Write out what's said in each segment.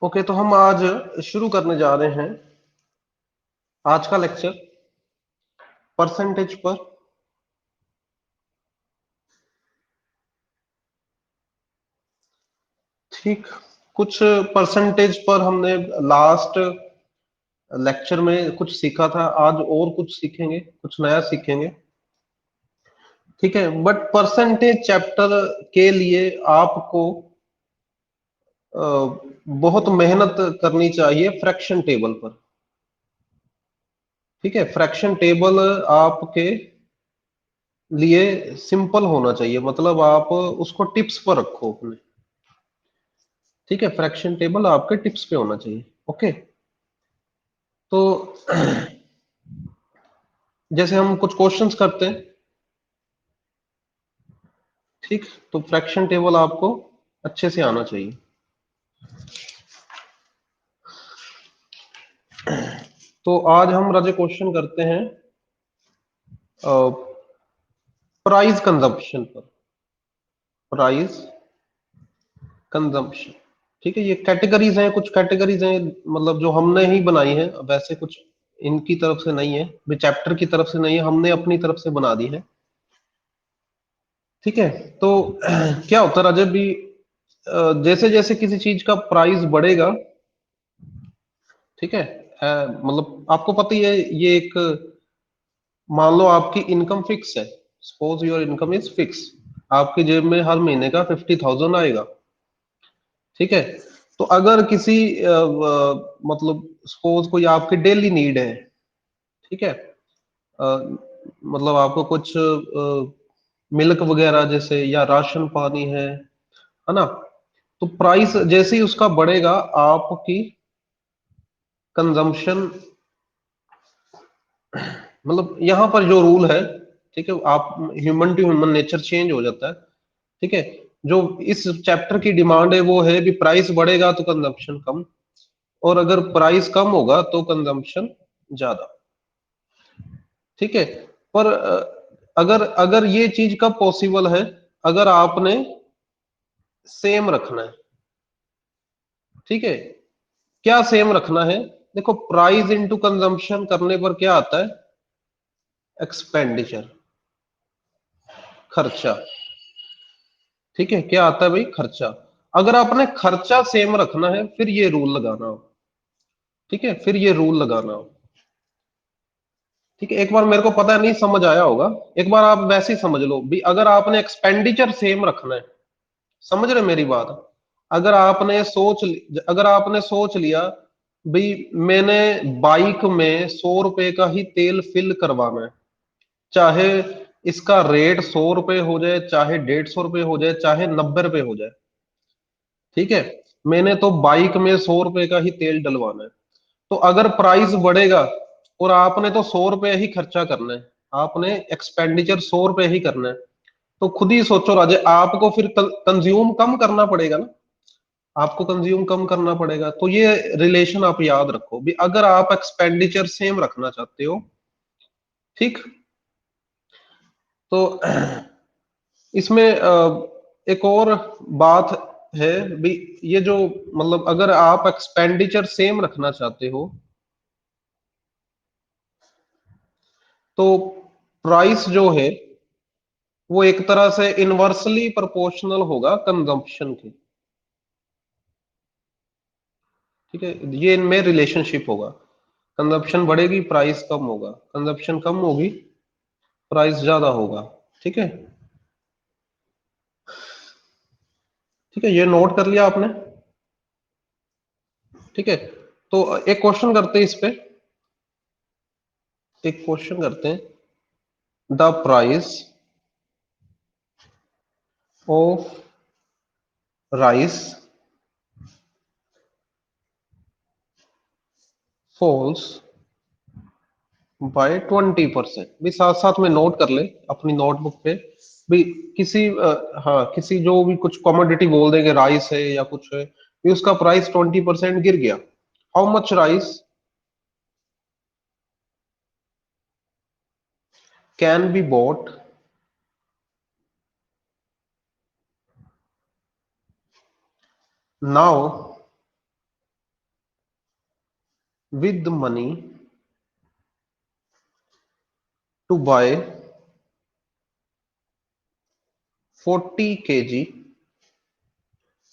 Okay, तो हम आज शुरू करने जा रहे हैं आज का लेक्चर परसेंटेज पर। ठीक, कुछ परसेंटेज पर हमने लास्ट लेक्चर में कुछ सीखा था। आज और कुछ सीखेंगे, कुछ नया सीखेंगे। ठीक है, बट परसेंटेज चैप्टर के लिए आपको बहुत मेहनत करनी चाहिए फ्रैक्शन टेबल पर। ठीक है, फ्रैक्शन टेबल आपके लिए सिंपल होना चाहिए, मतलब आप उसको टिप्स पर रखो अपने। ठीक है, फ्रैक्शन टेबल आपके टिप्स पे होना चाहिए। ओके, तो जैसे हम कुछ क्वेश्चंस करते हैं। ठीक, तो फ्रैक्शन टेबल आपको अच्छे से आना चाहिए। तो आज हम राजे क्वेश्चन करते हैं प्राइस कंजम्पशन पर। Price consumption. ठीक है, ये कैटेगरीज हैं, कुछ कैटेगरीज हैं, मतलब जो हमने ही बनाई है, वैसे कुछ इनकी तरफ से नहीं है, चैप्टर की तरफ से नहीं है, हमने अपनी तरफ से बना दी है। ठीक है, तो क्या होता है राजा भी, जैसे जैसे किसी चीज का प्राइस बढ़ेगा, ठीक है, मतलब आपको पता ही है, ये एक, मान लो आपकी इनकम फिक्स है। Suppose your income is fix. आपकी जेब में हर महीने का 50,000 आएगा। ठीक है, तो अगर किसी मतलब सपोज कोई आपकी डेली नीड है। ठीक है, मतलब आपको कुछ मिल्क वगैरह जैसे, या राशन पानी है ना। तो प्राइस जैसे ही उसका बढ़ेगा, आपकी कंजम्पशन, मतलब यहाँ पर जो रूल है, ठीक है, आप human to human nature change हो जाता है। ठीक है, जो इस चैप्टर की डिमांड है वो है भी प्राइस बढ़ेगा तो कंजम्पशन कम, और अगर प्राइस कम होगा तो कंजम्पशन ज्यादा। ठीक है, पर अगर अगर ये चीज कब पॉसिबल है, अगर आपने सेम रखना है। ठीक है, क्या सेम रखना है? देखो, प्राइस इनटू कंजम्पशन करने पर क्या आता है? एक्सपेंडिचर, खर्चा। ठीक है, क्या आता है भाई? खर्चा। अगर आपने खर्चा सेम रखना है, फिर ये रूल लगाना हो। ठीक है, फिर ये रूल लगाना हो। ठीक है, एक बार मेरे को पता नहीं समझ आया होगा, एक बार आप वैसे ही समझ लो भी, अगर आपने एक्सपेंडिचर सेम रखना है, समझ रहे मेरी बात? अगर आपने सोच लिया भाई, मैंने बाइक में 100 रुपए का ही तेल फिल करवाना है, चाहे इसका रेट 100 रुपए हो जाए, चाहे 150 रुपए हो जाए, चाहे 90 रुपए हो जाए। ठीक है, मैंने तो बाइक में 100 रुपए का ही तेल डलवाना है। तो अगर प्राइस बढ़ेगा, और आपने तो 100 रुपए ही खर्चा करना है, आपने एक्सपेंडिचर 100 रुपए ही करना है, तो खुद ही सोचो राजे, आपको फिर कंज्यूम कम करना पड़ेगा ना। आपको कंज्यूम कम करना पड़ेगा, तो ये रिलेशन आप याद रखो भी, अगर आप एक्सपेंडिचर सेम रखना चाहते हो। ठीक, तो इसमें एक और बात है भी, ये जो, मतलब अगर आप एक्सपेंडिचर सेम रखना चाहते हो, तो प्राइस जो है वो एक तरह से इनवर्सली प्रोपोर्शनल होगा कंजम्पशन के। ठीक है, ये इनमें रिलेशनशिप होगा। कंजम्पशन बढ़ेगी, प्राइस कम होगा, कंजम्पशन कम होगी, प्राइस ज्यादा होगा। ठीक है। ठीक है, ये नोट कर लिया आपने? ठीक है, तो एक क्वेश्चन करते हैं इस पे। एक क्वेश्चन करते हैं, the price of rice falls by 20%। भी साथ साथ में नोट कर ले अपनी नोटबुक पे भी, किसी हाँ, किसी जो भी कुछ कमोडिटी बोल देंगे, राइस है या कुछ है, भी उसका प्राइस 20% गिर गया। How much rice can be bought now with money to buy 40 kg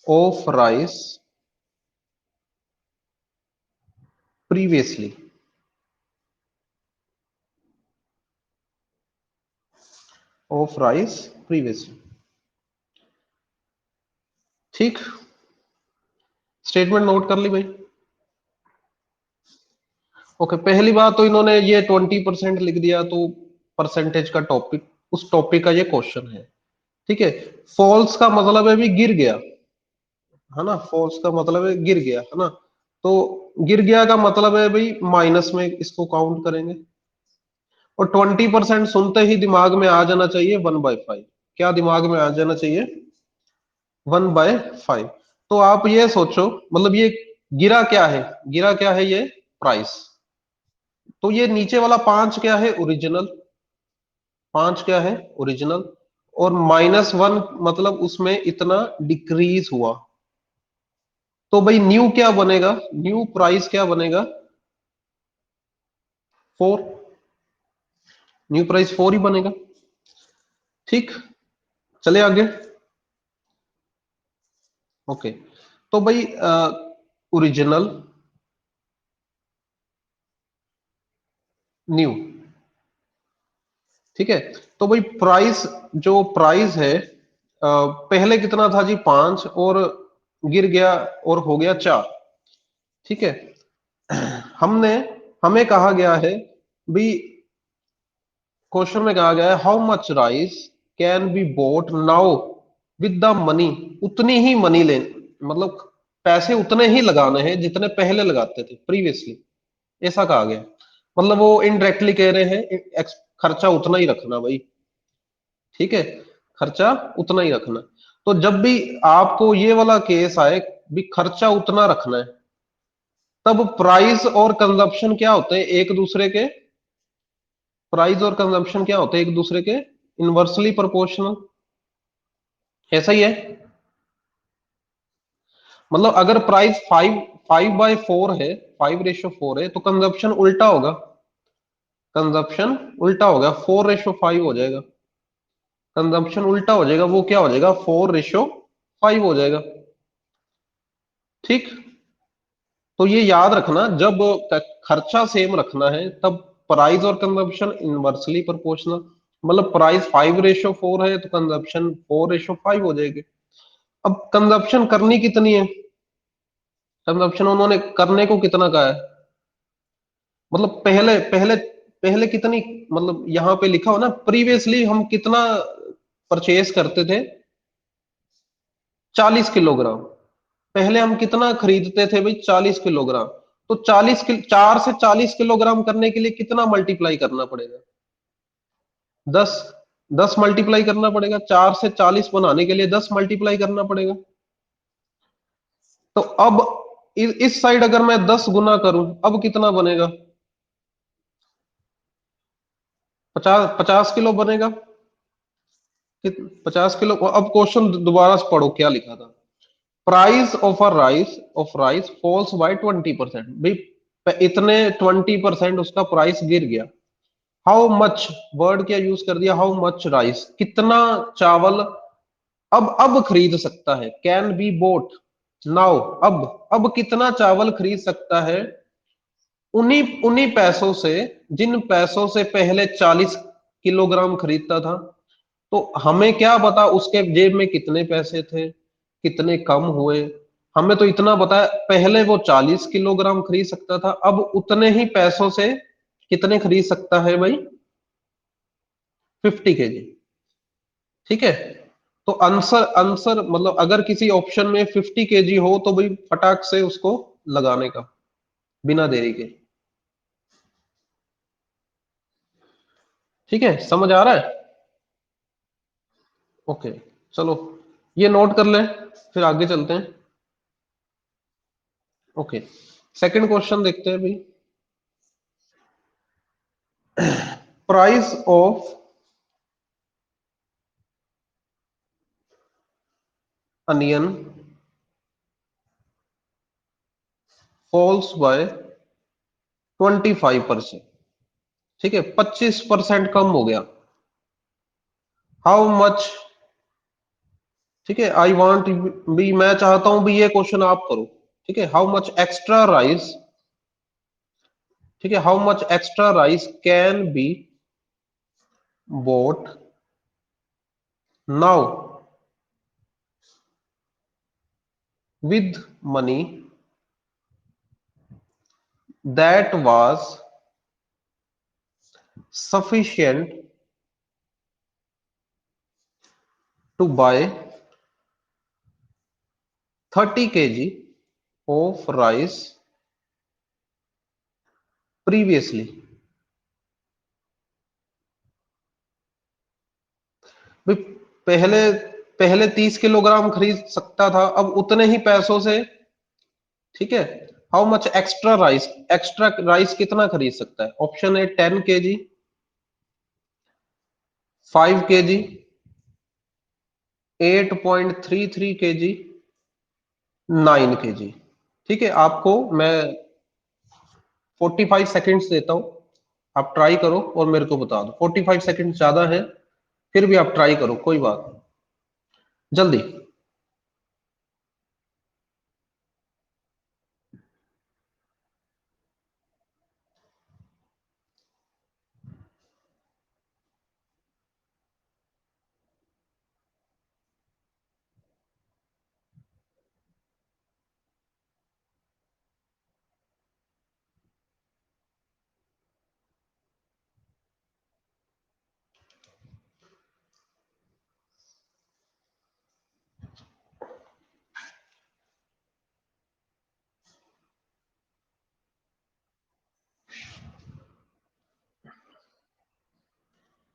of rice previously. Of rice previously. ठीक, स्टेटमेंट नोट कर ली भाई। ओके, पहली बात तो इन्होंने ये 20% लिख दिया, तो परसेंटेज का टॉपिक, उस टॉपिक का ये क्वेश्चन है। ठीक है, फॉल्स का मतलब है भी गिर गया, है ना, फॉल्स का मतलब है गिर गया, है ना। तो गिर गया का मतलब है भाई माइनस में इसको काउंट करेंगे। और 20% सुनते ही दिमाग में आ जाना चाहिए 1/5। क्या दिमाग में आ जाना चाहिए? 1/5। तो आप ये सोचो, मतलब ये गिरा क्या है? गिरा क्या है ये? प्राइस। तो ये नीचे वाला 5 क्या है? ओरिजिनल। 5 क्या है? ओरिजिनल। और -1 मतलब उसमें इतना डिक्रीज हुआ। तो भाई न्यू क्या बनेगा? न्यू प्राइस क्या बनेगा? 4। न्यू प्राइस 4 ही बनेगा। ठीक, चले आगे। ओके, तो भाई ओरिजिनल, न्यू। ठीक है, तो भाई प्राइस, जो प्राइस है पहले कितना था जी? 5, और गिर गया और हो गया 4। ठीक है, हमने हमें कहा गया है भी, क्वेश्चन में कहा गया है how much rice can be boat now with the money. उतनी ही मनी ले, मतलब पैसे उतने ही लगाने हैं जितने पहले लगाते थे प्रीवियसली, ऐसा कहा गया। मतलब वो इनडायरेक्टली कह रहे हैं खर्चा उतना ही रखना भाई। ठीक है, खर्चा उतना ही रखना। तो जब भी आपको ये वाला केस आए भी खर्चा उतना रखना है, तब प्राइस और कंजप्शन क्या होते हैं? एक दूसरे के, प्राइस और कंजम्पशन क्या होते हैं? एक दूसरे के इनवर्सली प्रोपोर्शनल। ऐसा ही है, मतलब अगर प्राइस 5/4 है, 5/4 है, तो कंजप्शन उल्टा होगा। कंजप्शन उल्टा होगा, 4/5 हो जाएगा। कंजम्पशन उल्टा हो जाएगा, वो क्या हो जाएगा? 4/5 हो जाएगा। ठीक, तो ये याद रखना, जब खर्चा सेम रखना है तब प्राइस और कंजप्शन इनवर्सली प्रोपोर्शनल। मतलब प्राइस 5/4 है तो कंजप्शन 4/5 हो जाएगी। अब कंजप्शन करनी कितनी है? कंजप्शन उन्होंने करने को कितना कहा है? मतलब पहले पहले पहले कितनी, मतलब यहाँ पे लिखा हो ना, प्रीवियसली हम कितना परचेज करते थे? 40 किलोग्राम। पहले हम कितना खरीदते थे भाई? 40 किलोग्राम। तो 4 से 40 किलोग्राम करने के लिए कितना मल्टीप्लाई करना पड़ेगा? 10। 10 मल्टीप्लाई करना पड़ेगा, 4 से 40 बनाने के लिए 10 मल्टीप्लाई करना पड़ेगा। तो अब इस साइड अगर मैं 10 गुना करूं, अब कितना बनेगा? 50 किलो बनेगा। 50 किलो। अब क्वेश्चन दोबारा से पढ़ो क्या लिखा था। Price of rice falls by 20%। भाई इतने 20% उसका प्राइस गिर गया। हाउ मच, वर्ड क्या यूज कर दिया? हाउ मच राइस, कितना चावल अब खरीद सकता है? कैन बी बोट नाउ, अब कितना चावल खरीद सकता है? उन्हीं उन्हीं पैसों से जिन पैसों से पहले 40 किलोग्राम खरीदता था। तो हमें क्या पता उसके जेब में कितने पैसे थे, कितने कम हुए? हमें तो इतना पता है पहले वो 40 किलोग्राम खरीद सकता था, अब उतने ही पैसों से कितने खरीद सकता है भाई? 50 kg। ठीक है, तो आंसर आंसर मतलब अगर किसी ऑप्शन में 50 kg हो तो भाई फटाक से उसको लगाने का, बिना देरी के। ठीक है, समझ आ रहा है? ओके, चलो ये नोट कर लें, फिर आगे चलते हैं। ओके, सेकंड क्वेश्चन देखते हैं भाई। Price of onion falls by 25%। ठीक है, 25% कम हो गया। How much. ठीक है, आई वांट भी, मैं चाहता हूं भी ये क्वेश्चन आप करो। ठीक है, हाउ मच एक्स्ट्रा राइस। ठीक है, how much extra rice can be boat now with money that was sufficient to buy 30 kg of rice previously। भाई, पहले पहले 30 किलोग्राम खरीद सकता था, अब उतने ही पैसों से। ठीक है, how much extra rice, extra rice कितना खरीद सकता है? Option A 10 kg, 5 kg, 8.33 kg, 9 kg। ठीक है, आपको मैं 45 सेकेंड्स देता हूं, आप ट्राई करो और मेरे को बता दो। 45 सेकेंड ज्यादा है, फिर भी आप ट्राई करो, कोई बात नहीं, जल्दी।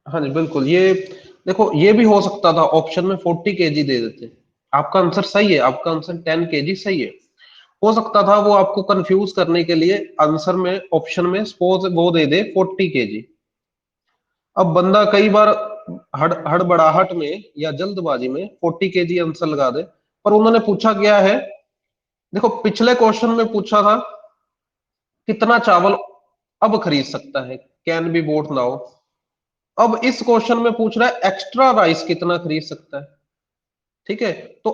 हाँ जी, बिल्कुल। ये देखो, ये भी हो सकता था ऑप्शन में 40 kg दे देते। आपका आंसर सही है, आपका आंसर 10 kg सही है। हो सकता था वो आपको कंफ्यूज करने के लिए आंसर में, ऑप्शन में सपोज वो दे दे 40 kg। अब बंदा कई बार हड़बड़ाहट में या जल्दबाजी में 40 kg आंसर लगा दे। पर उन्होंने पूछा क्या है? देखो, पिछले क्वेश्चन में पूछा था कितना चावल अब खरीद सकता है, कैन बी बोट नाउ। अब इस क्वेश्चन में पूछ रहा है एक्स्ट्रा राइस कितना खरीद सकता है। ठीक है, तो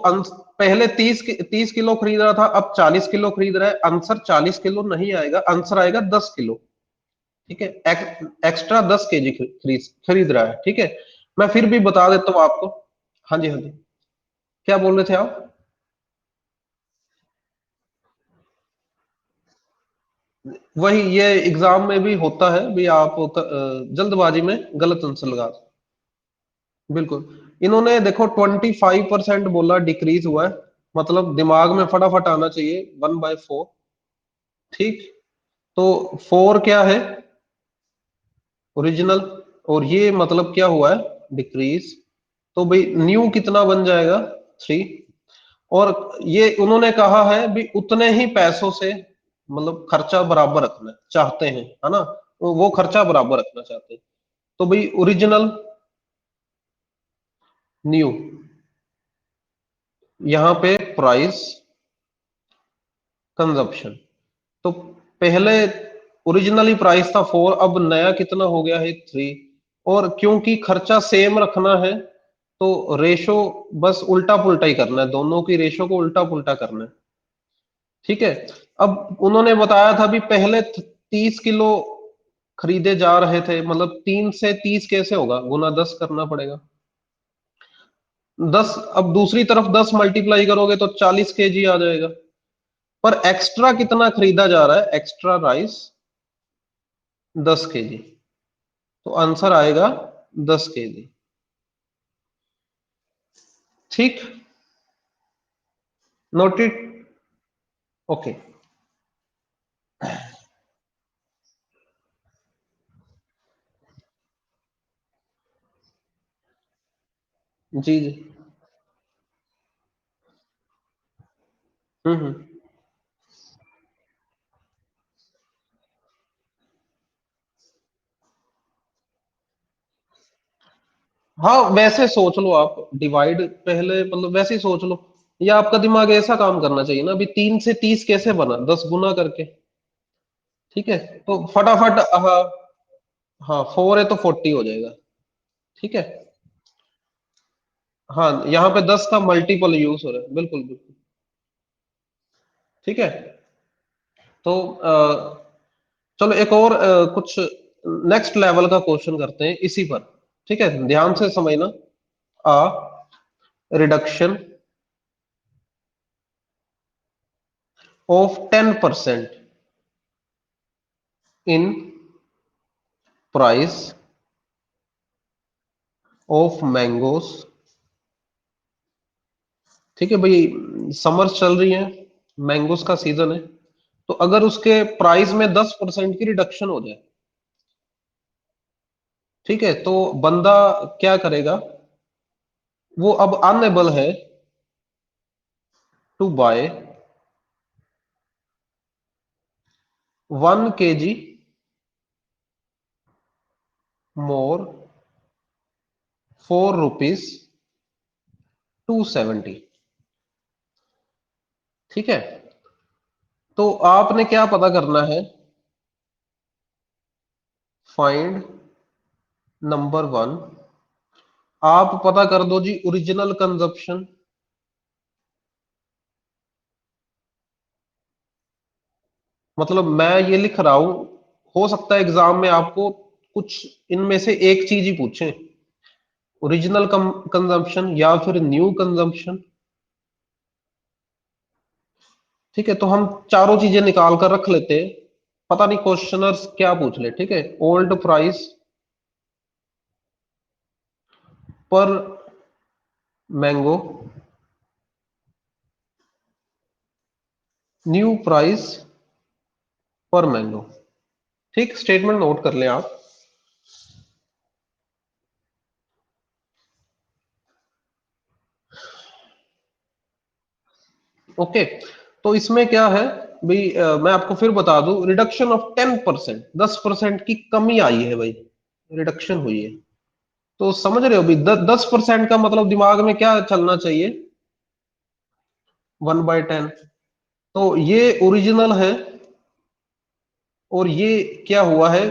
पहले 30 किलो खरीद रहा था, अब 40 किलो खरीद रहा है। आंसर 40 किलो नहीं आएगा, आंसर आएगा 10 किलो। ठीक है, एक्स्ट्रा 10 kg खरीद खरीद रहा है। ठीक है, मैं फिर भी बता देता हूँ आपको। हाँ जी, हाँ जी, क्या बोल रहे थे आप? वही, ये एग्जाम में भी होता है भी, आप जल्दबाजी में गलत आंसर लगा। बिल्कुल। इन्होंने देखो 25% बोला डिक्रीज हुआ है, मतलब दिमाग में फटाफट आना चाहिए 1/4। ठीक, तो 4 क्या है? ओरिजिनल। और ये मतलब क्या हुआ है? डिक्रीज। तो भाई न्यू कितना बन जाएगा? 3। और ये उन्होंने कहा है भी उतने ही पैसों से, मतलब खर्चा बराबर रखना चाहते हैं, है ना? वो खर्चा बराबर रखना चाहते हैं। तो भाई ओरिजिनल, न्यू, यहाँ पे प्राइस, कंजप्शन। तो पहले ओरिजिनली प्राइस था 4, अब नया कितना हो गया है? 3। और क्योंकि खर्चा सेम रखना है, तो रेशो बस उल्टा पुल्टा ही करना है, दोनों की रेशो को उल्टा पुल्टा करना है। ठीक है, अब उन्होंने बताया था भी पहले 30 किलो खरीदे जा रहे थे, मतलब 3 से 30 कैसे होगा? गुना 10 करना पड़ेगा। 10, अब दूसरी तरफ 10 मल्टीप्लाई करोगे तो 40 kg आ जाएगा। पर एक्स्ट्रा कितना खरीदा जा रहा है? एक्स्ट्रा राइस 10 kg, तो आंसर आएगा 10 kg। ठीक, नोटेड। ओके। जी जी। हम्म। हाँ, वैसे सोच लो आप, डिवाइड पहले, मतलब वैसे ही सोच लो। या आपका दिमाग ऐसा काम करना चाहिए ना, अभी 3 से 30 कैसे बना? 10 गुना करके। ठीक है, तो फटाफट, हाँ। हाँ 4 है तो 40 हो जाएगा। ठीक है। हाँ यहाँ पे 10 का मल्टीपल यूज हो रहा है, बिल्कुल बिल्कुल। ठीक है। तो चलो एक और कुछ नेक्स्ट लेवल का क्वेश्चन करते हैं इसी पर। ठीक है, ध्यान से समझना। A reduction of 10% in price of mangoes. ठीक है भाई, समर्स चल रही है, मैंगोस का सीजन है, तो अगर उसके प्राइस में 10% की रिडक्शन हो जाए, ठीक है, तो बंदा क्या करेगा? वो अब अनएबल है टू बाय 1 kg मोर ₹4 270। ठीक है, तो आपने क्या पता करना है? फाइंड नंबर 1, आप पता कर दो जी ओरिजिनल कंजप्शन। मतलब मैं ये लिख रहा हूं, हो सकता है एग्जाम में आपको कुछ इनमें से एक चीज ही पूछे, ओरिजिनल कंजम्पशन या फिर न्यू कंजम्पशन। ठीक है, तो हम चारों चीजें निकाल कर रख लेते हैं, पता नहीं क्वेश्चनर्स क्या पूछ ले। ठीक है, ओल्ड प्राइस पर मैंगो, न्यू प्राइस पर मैंगो। ठीक, स्टेटमेंट नोट कर लें आप। ओके, तो इसमें क्या है भाई, मैं आपको फिर बता दूं, रिडक्शन ऑफ 10%, 10% की कमी आई है भाई, रिडक्शन हुई है। तो समझ रहे हो भाई, 10% का मतलब दिमाग में क्या चलना चाहिए? 1/10। तो ये ओरिजिनल है और ये क्या हुआ है?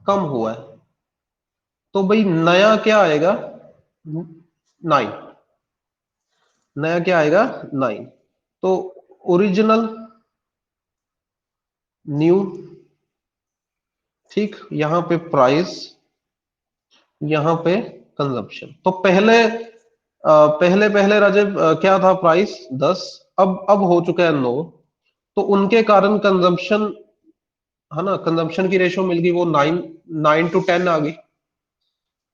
कम हुआ है। तो भाई नया क्या आएगा? 9। नया क्या आएगा? 9। तो ओरिजिनल, न्यू, ठीक, यहां पे प्राइस, यहां पे कंजप्शन। तो पहले पहले राजीव क्या था प्राइस? 10, अब हो चुका है 9। तो उनके कारण कंजम्पशन, है ना, कंजम्पशन की रेशो मिल गई, वो 9 9 to 10 आ गई।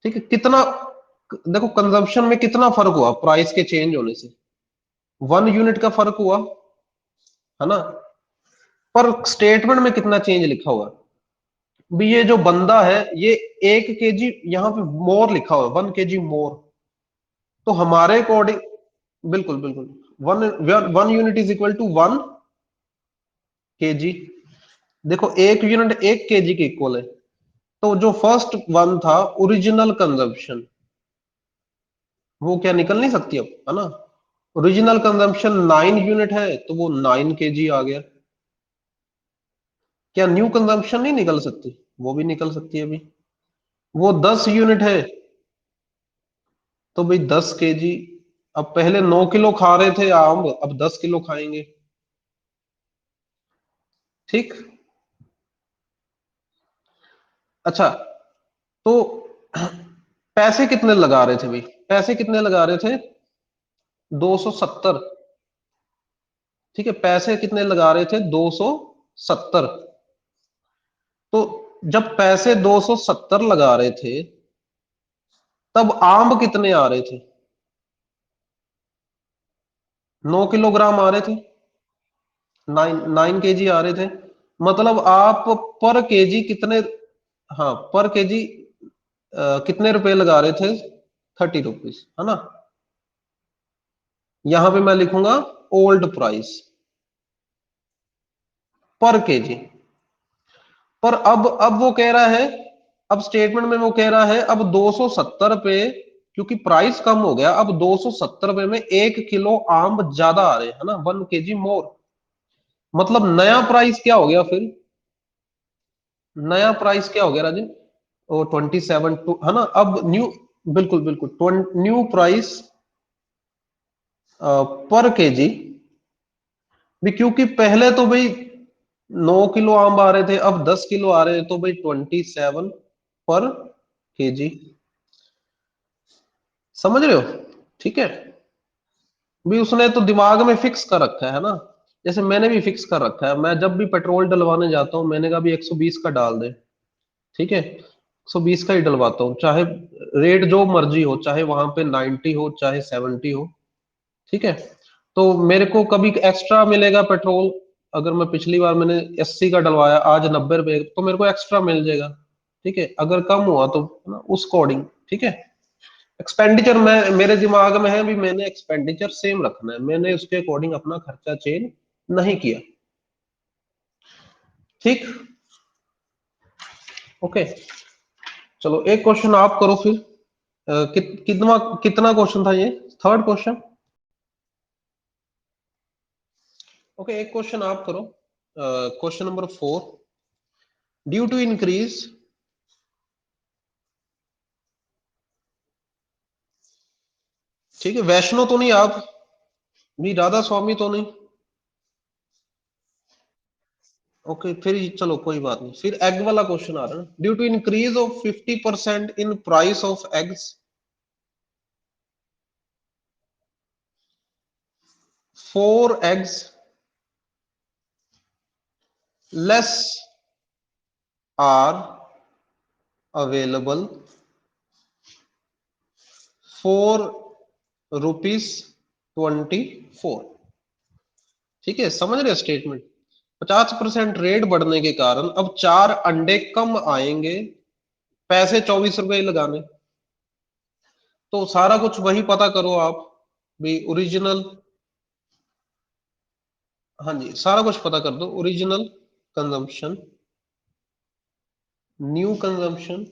ठीक है, कितना, देखो कंजम्पशन में कितना फर्क हुआ प्राइस के चेंज होने से? 1 यूनिट का फर्क हुआ, है ना। पर स्टेटमेंट में कितना चेंज लिखा हुआ? भी ये जो बंदा है, ये 1 kg यहाँ पे मोर लिखा हुआ है, 1 kg मोर। तो हमारे अकॉर्डिंग, बिल्कुल बिल्कुल, one 1 unit is equal to 1 kg। देखो 1 यूनिट 1 kg के इक्वल है। तो जो फर्स्ट वन था ओरिजिनल कंजम्पशन, वो क्या निकल नहीं सकती अब, है ना। ओरिजिनल कंजम्पशन 9 यूनिट है, तो वो 9 kg आ गया। क्या न्यू कंजम्पशन नहीं निकल सकती? वो भी निकल सकती है अभी। वो 10 यूनिट है, तो भाई 10 kg। अब पहले 9 किलो खा रहे थे आम, अब 10 किलो खाएंगे। ठीक। अच्छा, तो पैसे कितने लगा रहे थे भाई? पैसे कितने लगा रहे थे? 270। ठीक है, पैसे कितने लगा रहे थे? 270। तो जब पैसे 270 लगा रहे थे, तब आम कितने आ रहे थे? 9 किलोग्राम आ रहे थे, 9 9 kg आ रहे थे। मतलब आप पर केजी कितने, हाँ पर केजी कितने रुपए लगा रहे थे? 30 रुपीज, है ना। यहां पे मैं लिखूंगा ओल्ड प्राइस पर केजी। पर अब वो कह रहा है, अब स्टेटमेंट में वो कह रहा है अब 270 पे, क्योंकि प्राइस कम हो गया, अब 270 रुपए में 1 किलो आम ज्यादा आ रहे हैं, है ना, 1 kg मोर। मतलब नया प्राइस क्या हो गया फिर? नया प्राइस क्या हो गया राजन? ओ 27 टू है ना, अब न्यू, बिल्कुल बिल्कुल, न्यू प्राइस पर केजी भी, क्योंकि पहले तो भाई 9 किलो आम आ रहे थे, अब 10 किलो आ रहे हैं, तो भाई 27 पर केजी। समझ रहे हो? ठीक है। भी उसने तो दिमाग में फिक्स कर रखा है ना, जैसे मैंने भी फिक्स कर रखा है, मैं जब भी पेट्रोल डलवाने जाता हूँ मैंने कहा भी 120 का डाल दे। ठीक है, 120 का ही डलवाता हूँ, चाहे रेट जो मर्जी हो, चाहे वहां पे 90 हो चाहे 70 हो। ठीक है, तो मेरे को कभी एक्स्ट्रा मिलेगा पेट्रोल, अगर मैं पिछली बार मैंने 80 का डलवाया, आज 90 रुपए, तो मेरे को एक्स्ट्रा मिल जाएगा। ठीक है, अगर कम हुआ तो ना उस अकॉर्डिंग। ठीक है, एक्सपेंडिचर में मेरे दिमाग में है भी, मैंने एक्सपेंडिचर सेम रखना है, मैंने उसके अकॉर्डिंग अपना खर्चा चेंज नहीं किया। ठीक। ओके, चलो एक क्वेश्चन आप करो फिर। कितना कितना क्वेश्चन था ये? Third question. ओके, एक क्वेश्चन आप करो, question number 4। Due to increase, ठीक है, वैष्णो तो नहीं आप, भी राधा स्वामी तो नहीं? ओके, फिर चलो कोई बात नहीं, फिर एग वाला क्वेश्चन आ रहा है ना, due to increase of 50% in price of eggs, 4 eggs less are available for ₹24। ठीक है, समझ रहे स्टेटमेंट? 50% रेट बढ़ने के कारण अब 4 अंडे कम आएंगे, पैसे 24 रुपए ही लगाने। तो सारा कुछ वही पता करो आप, भी ओरिजिनल। हाँ जी, सारा कुछ पता कर दो, original consumption, new consumption,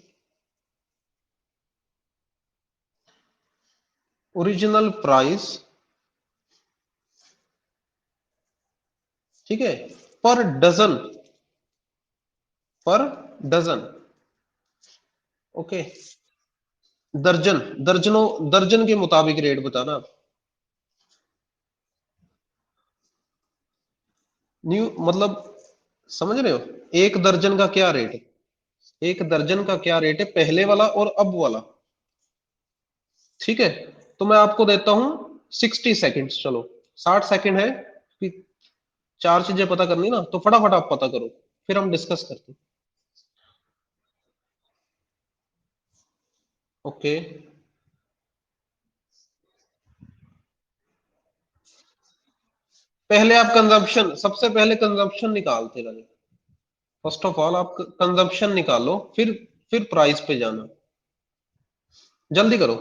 original price. ठीक है, पर डजन, पर डजन। ओके, दर्जन, दर्जनों, दर्जन के मुताबिक रेट बताना। न्यू मतलब, समझ रहे हो, एक दर्जन का क्या रेट है, एक दर्जन का क्या रेट है, पहले वाला और अब वाला। ठीक है, तो मैं आपको देता हूं 60 सेकेंड्स, चलो 60 सेकेंड है कि 4 चीजें पता करनी ना, तो फटाफट आप पता करो, फिर हम डिस्कस करते हैं। ओके, पहले आप कंजम्पशन, सबसे पहले कंजम्पशन निकालते रहे। फर्स्ट ऑफ ऑल आप कंजम्पशन निकालो, फिर प्राइस पे जाना, जल्दी करो।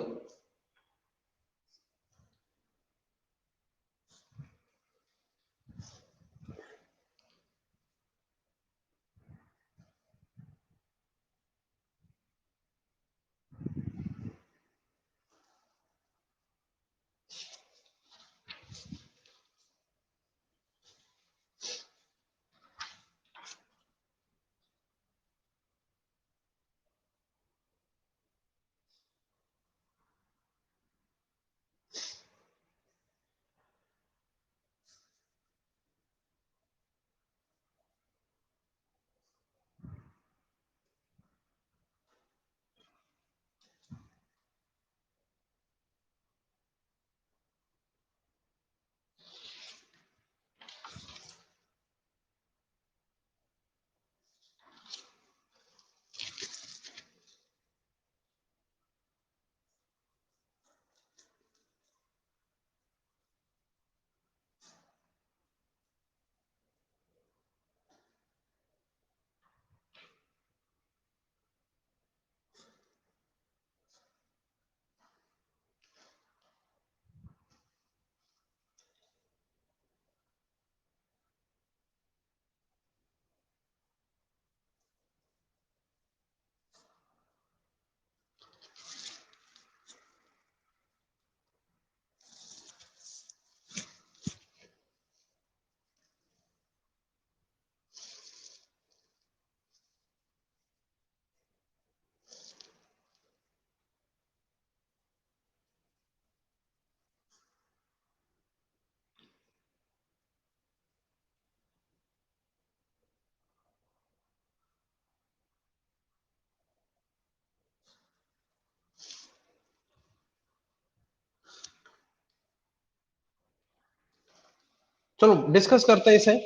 चलो डिस्कस करते हैं इसे।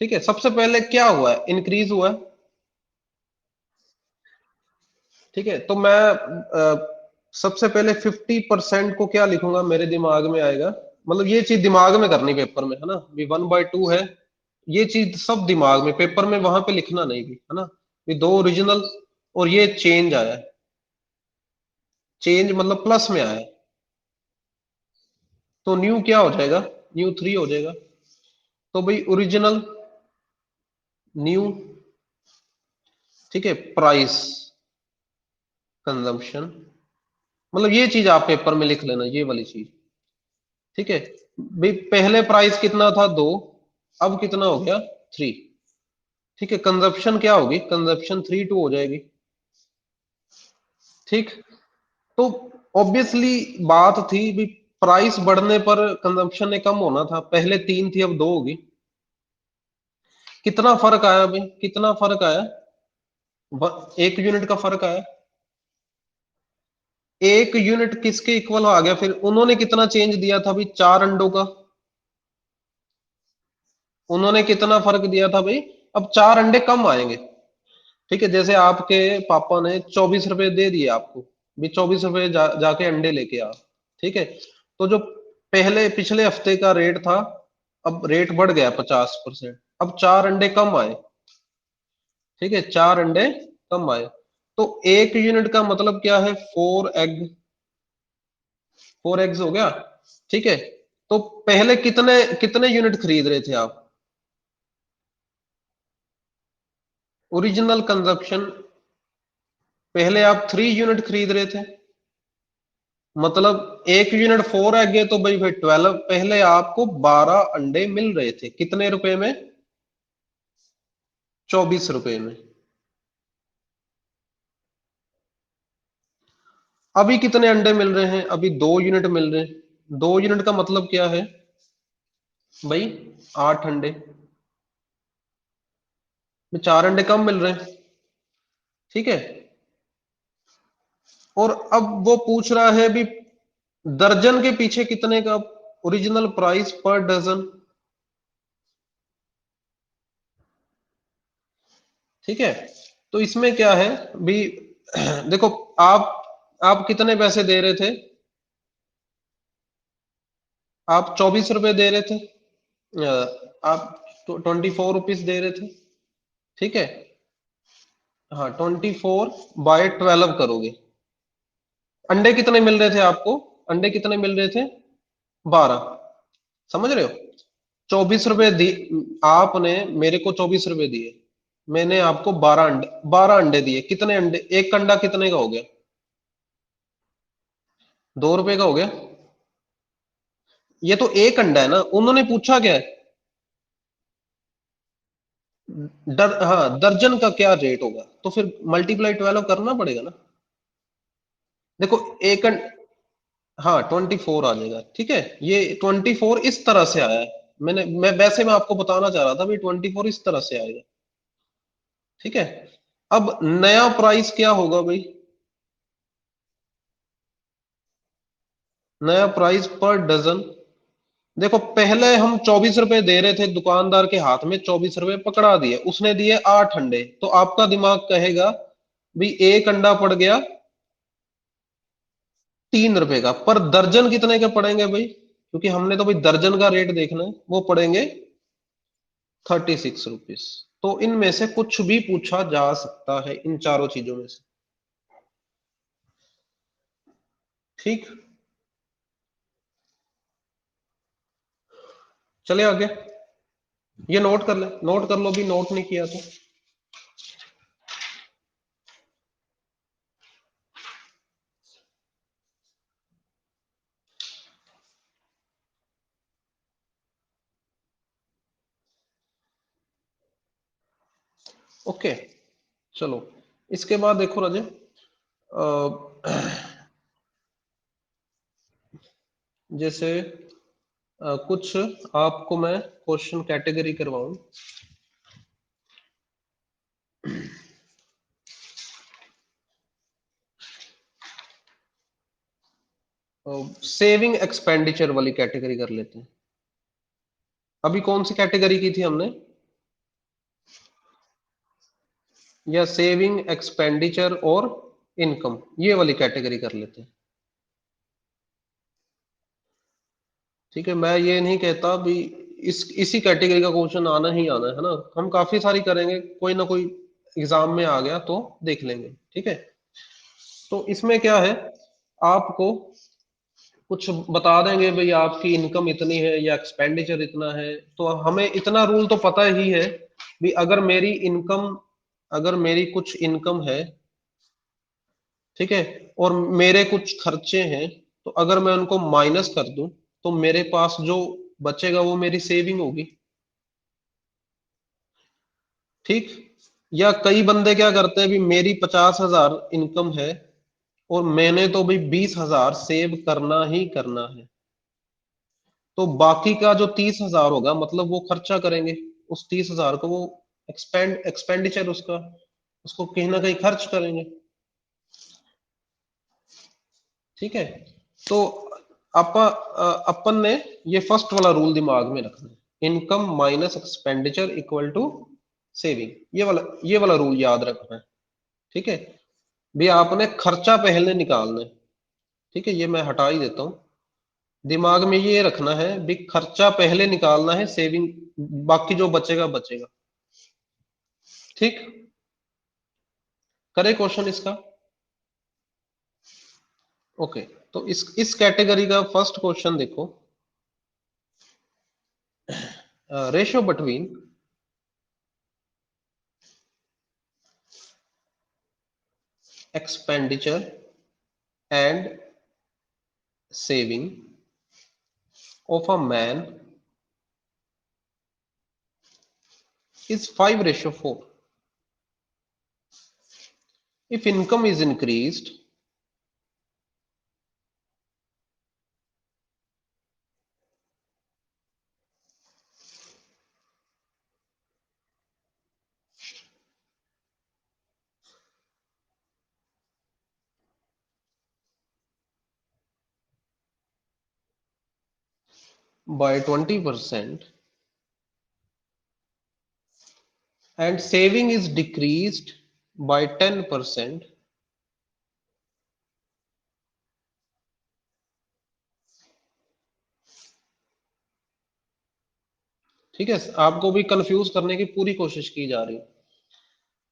ठीक है, सबसे पहले क्या हुआ है, इंक्रीज हुआ है। ठीक है, तो मैं सबसे पहले 50% को क्या लिखूंगा, मेरे दिमाग में आएगा, मतलब ये चीज दिमाग में करनी पेपर में, है ना, भी 1/2 है। ये चीज सब दिमाग में, पेपर में वहां पे लिखना नहीं भी, है ना। भी दो ओरिजिनल, और ये चेंज आया है, चेंज मतलब प्लस में आया है, तो न्यू क्या हो जाएगा, न्यू 3 हो जाएगा। तो भाई ओरिजिनल, न्यू, ठीक है, प्राइस, कंजम्पशन, मतलब ये चीज आप पेपर में लिख लेना, ये वाली चीज। ठीक है, भाई पहले प्राइस कितना था, 2, अब कितना हो गया, 3। ठीक है, कंजप्शन क्या होगी, कंजप्शन 3/2 हो जाएगी। ठीक, तो ऑब्वियसली बात थी भी, प्राइस बढ़ने पर कंजप्शन ने कम होना था, पहले 3 थी अब 2 होगी। कितना फर्क आया भाई, कितना फर्क आया, 1 यूनिट का फर्क आया। 1 यूनिट किसके इक्वल आ गया, फिर उन्होंने कितना चेंज दिया था भाई, 4 अंडों का, उन्होंने कितना फर्क दिया था भाई, अब 4 अंडे कम आएंगे। ठीक है, जैसे आपके पापा ने 24 रुपए दे दिए आपको, भी 24 रुपए जाके अंडे लेके आ। ठीक है, तो जो पहले पिछले हफ्ते का रेट था, अब रेट बढ़ गया 50%, अब 4 अंडे कम आए। ठीक है, 4 अंडे कम आए, तो 1 यूनिट का मतलब क्या है, 4 एग, 4 एग्स हो गया। ठीक है, तो पहले कितने कितने यूनिट खरीद रहे थे आप, ओरिजिनल कंजप्शन, पहले आप 3 यूनिट खरीद रहे थे, मतलब 1 यूनिट 4 एग है, तो भाई भाई 12, पहले आपको 12 अंडे मिल रहे थे, कितने रुपए में, 24 रुपए में। अभी कितने अंडे मिल रहे हैं, अभी 2 यूनिट मिल रहे हैं, 2 यूनिट का मतलब क्या है भाई, 8 अंडे, में 4 अंडे कम मिल रहे हैं। ठीक है, और अब वो पूछ रहा है भी, दर्जन के पीछे कितने का, ओरिजिनल प्राइस पर डजन। ठीक है, तो इसमें क्या है भी, देखो, आप कितने पैसे दे रहे थे, आप 24 रुपए दे रहे थे, आप 24 रुपीज दे रहे थे। ठीक है, हाँ, 24/12 करोगे, अंडे कितने मिल रहे थे आपको, अंडे कितने मिल रहे थे, 12, समझ रहे हो, 24 रुपए दी, आपने मेरे को 24 रुपए दिए, मैंने आपको 12 अंडे, 12 अंडे दिए, कितने अंडे, एक अंडा कितने का हो गया, 2 रुपए का हो गया। ये तो एक अंडा है ना, उन्होंने पूछा क्या है, हाँ, दर्जन का क्या रेट होगा, तो फिर मल्टीप्लाई 12 करना पड़ेगा ना। देखो, हाँ, 24 आ जाएगा। ठीक है, ये 24 इस तरह से आया है, मैं आपको बताना चाह रहा था भाई, 24 इस तरह से आएगा। ठीक है, अब नया प्राइस क्या होगा भाई, नया प्राइस पर डजन। देखो, पहले हम 24 रुपए दे रहे थे, दुकानदार के हाथ में 24 रुपए पकड़ा दिए, उसने दिए 8 अंडे, तो आपका दिमाग कहेगा भी एक अंडा पड़ गया 3 रुपए का, पर दर्जन कितने के पड़ेंगे भाई, क्योंकि हमने तो भाई दर्जन का रेट देखना है, वो पड़ेंगे 36 रुपीज। तो इनमें से कुछ भी पूछा जा सकता है, इन चारों चीजों में से। ठीक, चले आगे, ये नोट कर ले, नोट कर लो भी, नोट नहीं किया तो। ओके, चलो, इसके बाद देखो राजे, जैसे कुछ आपको मैं क्वेश्चन कैटेगरी करवाऊं, सेविंग एक्सपेंडिचर वाली कैटेगरी कर लेते हैं। अभी कौन सी कैटेगरी की थी हमने? या सेविंग, एक्सपेंडिचर और इनकम, ये वाली कैटेगरी कर लेते हैं। ठीक है, मैं ये नहीं कहता भी इसी कैटेगरी का क्वेश्चन आना ही आना है ना, हम काफी सारी करेंगे, कोई ना कोई एग्जाम में आ गया तो देख लेंगे। ठीक है, तो इसमें क्या है, आपको कुछ बता देंगे भाई आपकी इनकम इतनी है या एक्सपेंडिचर इतना है, तो हमें इतना रूल तो पता ही है भी अगर मेरी इनकम, अगर मेरी कुछ इनकम है, ठीक है, और मेरे कुछ खर्चे हैं, तो अगर मैं उनको माइनस कर दूं तो मेरे पास जो बचेगा वो मेरी सेविंग होगी। ठीक, या कई बंदे क्या करते हैं भी मेरी 50,000 इनकम है और मैंने तो भाई 20,000 सेव करना ही करना है, तो बाकी का जो 30,000 होगा मतलब वो खर्चा करेंगे, उस 30,000 को वो एक्सपेंडिचर उसका, उसको कहीं ना कहीं खर्च करेंगे। ठीक है, तो अपन ने ये फर्स्ट वाला रूल दिमाग में रखना है, income minus expenditure equal to saving, ये वाला रूल याद रखना है। ठीक है, भी आपने खर्चा पहले निकालना है। ठीक है, ये मैं हटा ही देता हूँ, दिमाग में ये रखना है भी खर्चा पहले निकालना है, सेविंग बाकी जो बचेगा बचेगा। ठीक, करे क्वेश्चन इसका? ओके, तो इस कैटेगरी का फर्स्ट क्वेश्चन देखो, ratio between expenditure and saving of a man is 5:4. If income is increased by 20% and saving is decreased by 10%, ठीक है, आपको भी कंफ्यूज करने की पूरी कोशिश की जा रही है।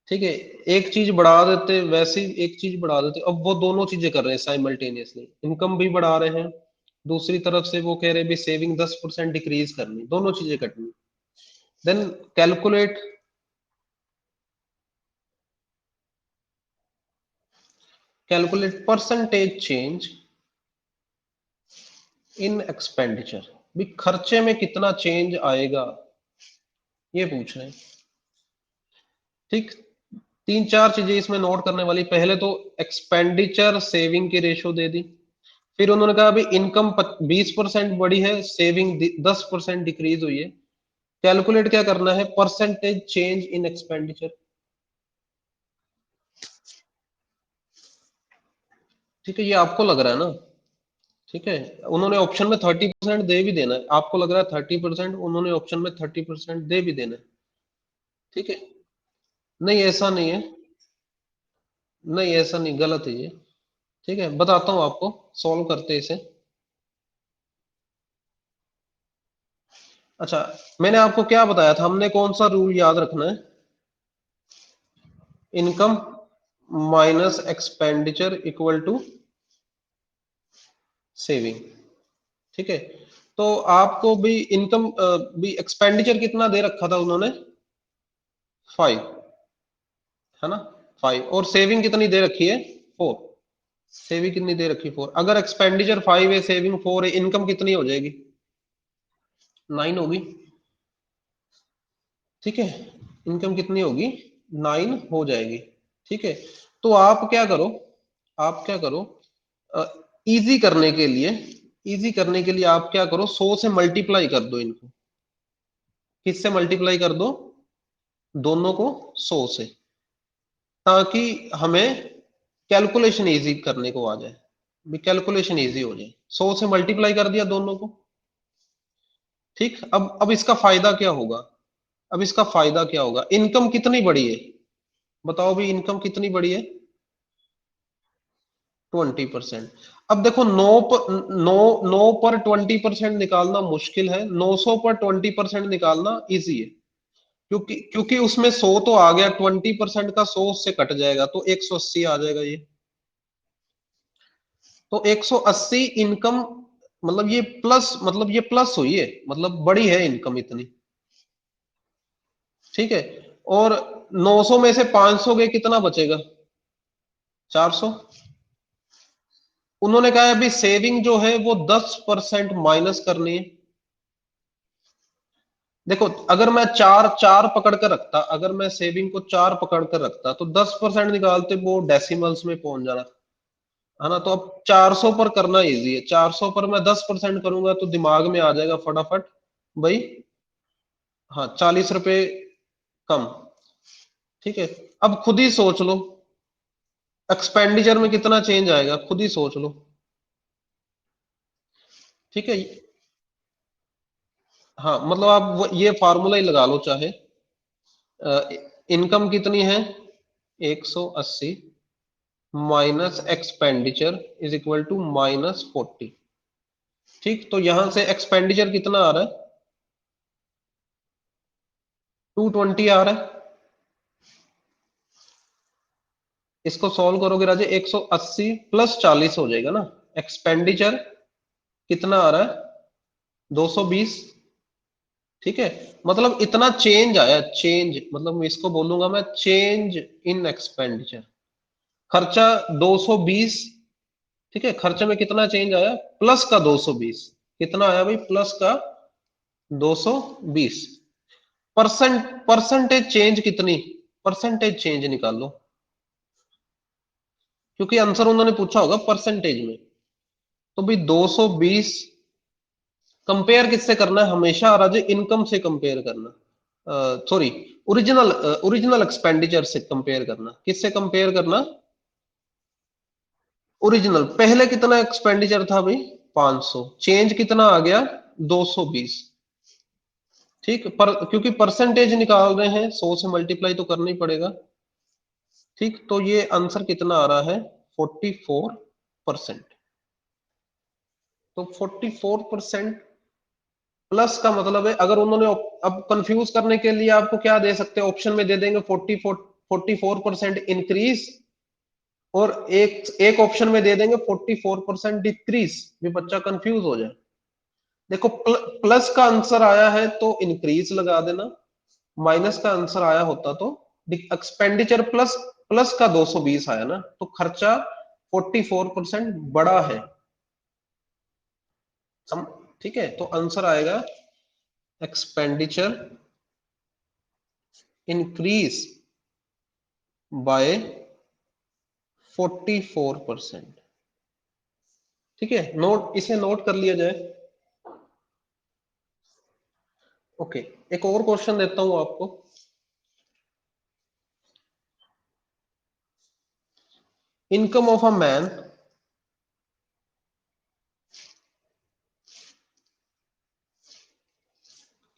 ठीक है, एक चीज बढ़ा देते, वैसे ही एक चीज बढ़ा देते, अब वो दोनों चीजें कर रहे हैं साइमल्टेनियसली, इनकम भी बढ़ा रहे हैं, दूसरी तरफ से वो कह रहे हैं भी सेविंग 10% डिक्रीज करनी, दोनों चीजें करनी। Then calculate, calculate percentage change in expenditure, भी खर्चे में कितना चेंज आएगा, ये पूछ रहे हैं। ठीक, तीन चार चीजें इसमें नोट करने वाली, पहले तो एक्सपेंडिचर सेविंग की रेशो दे दी, फिर उन्होंने कहा अभी इनकम 20% बढ़ी है, सेविंग 10% डिक्रीज हुई है, कैलकुलेट क्या करना है, परसेंटेज चेंज इन एक्सपेंडिचर। ठीक है, ये आपको लग रहा है ना? ठीक है, उन्होंने ऑप्शन में 30% दे भी देना है, आपको लग रहा है 30%, उन्होंने ऑप्शन में 30% दे भी देना है। ठीक है, नहीं ऐसा नहीं है, नहीं ऐसा नहीं, गलत है ये। ठीक है, बताता हूँ आपको, सॉल्व करते हैं इसे। अच्छा, मैंने आपको क्या बताया था, हमने कौन सा रूल याद रखना है, income minus expenditure equal to saving. ठीक है, तो आपको भी इनकम भी एक्सपेंडिचर कितना दे रखा था उन्होंने, 5, है ना, 5, और सेविंग कितनी दे रखी है, 4। सेविंग कितनी दे रखी, 4, अगर एक्सपेंडिचर 5 है सेविंग 4 है, इनकम कितनी हो जाएगी, 9 होगी। ठीक है, इनकम कितनी होगी, 9 हो जाएगी। ठीक है, तो आप क्या करो, आप क्या करो, इजी करने के लिए, इजी करने के लिए आप क्या करो, 100 से मल्टीप्लाई कर दो इनको। किससे मल्टीप्लाई कर दो, दोनों को 100 से, ताकि हमें कैलकुलेशन इजी करने को आ जाए, भी कैलकुलेशन इजी हो जाए। 100 से मल्टीप्लाई कर दिया दोनों को, ठीक, अब इसका फायदा क्या होगा? अब इसका फायदा क्या होगा? इनकम कितनी बड़ी है? बताओ भाई, इनकम कितनी बड़ी है? 20%। अब देखो, 9 पर 20% निकालना मुश्किल है, 900 पर 20% निकालना इजी है। क्योंकि क्योंकि उसमें 100 तो आ गया, 20% का 100 से कट जाएगा तो 180 आ जाएगा ये। तो 180 इनकम, मतलब ये प्लस, मतलब ये प्लस हुई है, मतलब बड़ी है इनकम इतनी। ठीक है। और 900 में से 500 गए, कितना बचेगा? 400। उन्होंने कहा है अभी सेविंग जो है वो 10% माइनस करनी है। देखो, अगर मैं चार चार पकड़ कर रखता, अगर मैं सेविंग को 4 पकड़ कर रखता तो 10% निकालते वो डेसिमल्स में पहुंच जाना, है ना? तो अब 400 पर करना इजी है, 400 पर मैं 10% करूंगा तो दिमाग में आ जाएगा फटाफट भाई। हाँ, 40 रुपए कम। ठीक है। अब खुद ही सोच लो, एक्सपेंडिचर में कितना चेंज आएगा, खुद ही सोच लो। ठीक है। हाँ, मतलब आप ये फार्मूला ही लगा लो चाहे। इनकम कितनी है? 180 minus expenditure is equal to -40। ठीक, तो यहां से एक्सपेंडिचर कितना आ रहा है? 220 आ रहा है। इसको सॉल्व करोगे राजे, 180 प्लस 40 हो जाएगा ना। एक्सपेंडिचर कितना आ रहा है? 220। ठीक है। मतलब इतना चेंज आया, चेंज मतलब इसको बोलूंगा मैं चेंज इन एक्सपेंडिचर। खर्चा 220। ठीक है, खर्चे में कितना चेंज आया? प्लस का 220। कितना आया भाई? प्लस का 220। परसेंटेज चेंज कितनी? परसेंटेज चेंज निकाल लो, क्योंकि आंसर उन्होंने पूछा होगा परसेंटेज में। तो भाई 220 कंपेयर किससे करना है हमेशा राजे? इनकम से कंपेयर करना, सॉरी, ओरिजिनल एक्सपेंडिचर से कंपेयर करना। किससे कंपेयर करना? ओरिजिनल। पहले कितना एक्सपेंडिचर था भाई? 500। चेंज कितना आ गया? 220। ठीक, पर क्योंकि परसेंटेज निकाल रहे हैं, 100 से मल्टीप्लाई तो करना ही पड़ेगा। ठीक, तो ये आंसर कितना आ रहा है? 44%। तो 44% प्लस का मतलब है, अगर उन्होंने अब कंफ्यूज करने के लिए आपको क्या दे सकते हैं, ऑप्शन में दे देंगे 44% इंक्रीज, और एक एक ऑप्शन में दे देंगे 44% डिक्रीज, भी बच्चा कंफ्यूज हो जाए। देखो, प्लस का आंसर आया है तो इंक्रीज लगा देना, माइनस का आंसर आया होता तो एक्सपेंडिचर प्लस, प्लस का 220 आया ना, तो खर्चा 44% बड़ा है। सम ठीक है, तो आंसर आएगा एक्सपेंडिचर इंक्रीज बाय 44%। ठीक है, नोट, इसे नोट कर लिया जाए। ओके, एक और क्वेश्चन देता हूं आपको। Income of a man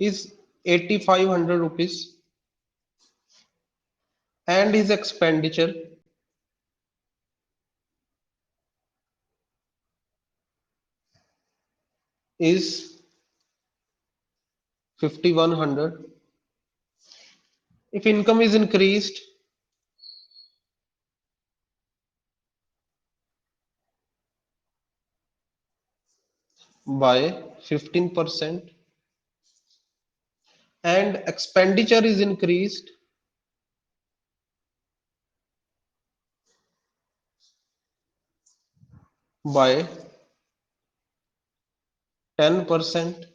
is 8500 rupees and his expenditure is 5100. If income is increased by 15% and expenditure is increased by 10%,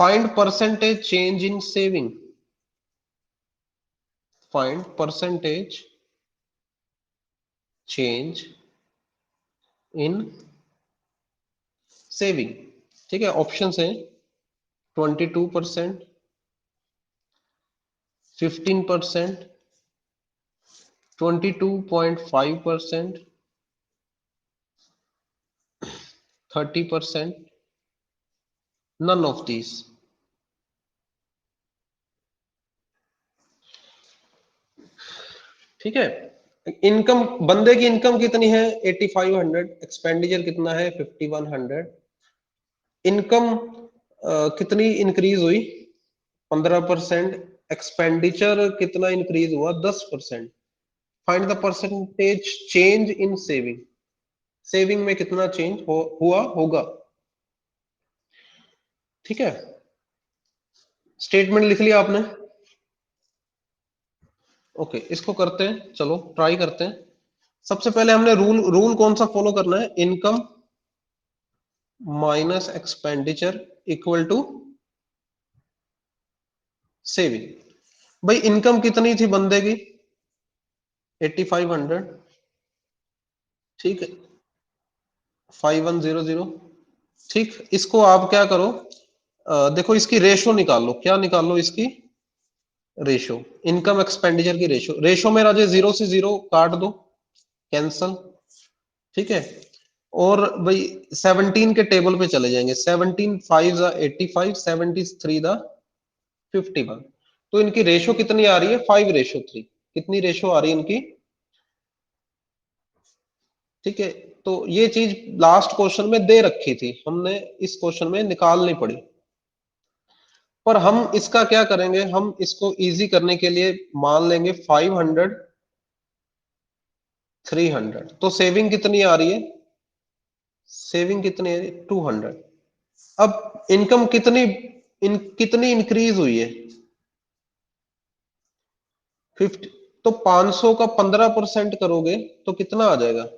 find percentage change in saving. Find percentage change in saving. ठीक है, option है 22%, 15%, 22.5%, 30%, none of these। ठीक है। Income, बंदे की income कितनी है 8500, expenditure कितना है 5100। इनकम कितनी इंक्रीज हुई 15%, एक्सपेंडिचर कितना इंक्रीज हुआ 10%। Find the percentage change in saving, saving में कितना चेंज हुआ होगा। ठीक है, स्टेटमेंट लिख लिया आपने। ओके, इसको करते हैं, चलो ट्राई करते हैं। सबसे पहले हमने रूल रूल कौन सा फॉलो करना है, income minus expenditure equal to saving. भाई इनकम कितनी थी बंदे की 8500, ठीक है 5100। ठीक, इसको आप क्या करो, देखो इसकी रेशो निकाल लो, क्या निकाल लो इसकी रेशो, इनकम एक्सपेंडिचर की रेशो। रेशो में राजे 0 से 0 काट दो, कैंसल। ठीक है, और भाई 17 के टेबल पे चले जाएंगे, 17 5 जा 85, 73 दा 51। तो इनकी रेशो कितनी आ रही है 5:3, कितनी रेशो आ रही है इनकी। ठीक है, तो ये चीज लास्ट क्वेश्चन में दे रखी थी, हमने इस क्वेश्चन में निकालनी पड़ी। पर हम इसका क्या करेंगे, हम इसको इजी करने के लिए मान लेंगे 500 300, तो सेविंग कितनी आ रही है, सेविंग कितनी है 200। अब इनकम कितनी इंक्रीज हुई है 50, तो 500 का 15% करोगे तो कितना आ जाएगा।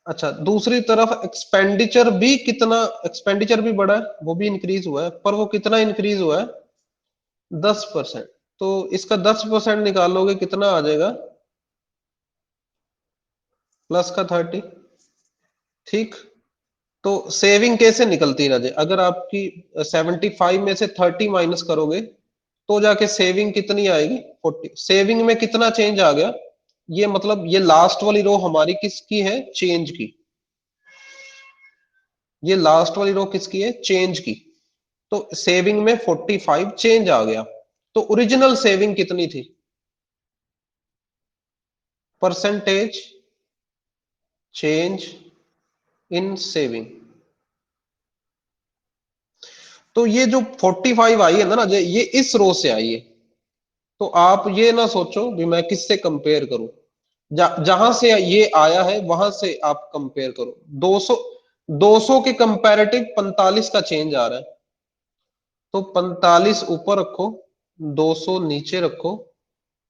अच्छा, दूसरी तरफ एक्सपेंडिचर भी कितना, एक्सपेंडिचर भी बढ़ा है, वो भी इंक्रीज हुआ है, पर वो कितना इंक्रीज हुआ है 10%। तो इसका 10% निकालोगे कितना आ जाएगा, प्लस का 30। ठीक, तो सेविंग कैसे निकलती राजे, अगर आपकी 75 में से 30 माइनस करोगे तो जाके सेविंग कितनी आएगी 40। सेविंग में कितना चेंज आ गया, ये मतलब ये लास्ट वाली रो हमारी किसकी है, चेंज की। ये लास्ट वाली रो किसकी है, चेंज की। तो सेविंग में 45 चेंज आ गया। तो ओरिजिनल सेविंग कितनी थी, परसेंटेज चेंज इन सेविंग। तो ये जो 45 आई है ना, ये इस रो से आई है। तो आप ये ना सोचो भी मैं किससे कंपेयर करूं, जहां से ये आया है वहां से आप कंपेयर करो। 200 200 के कंपैरेटिव 45 का चेंज आ रहा है, तो 45 ऊपर रखो, 200 नीचे रखो,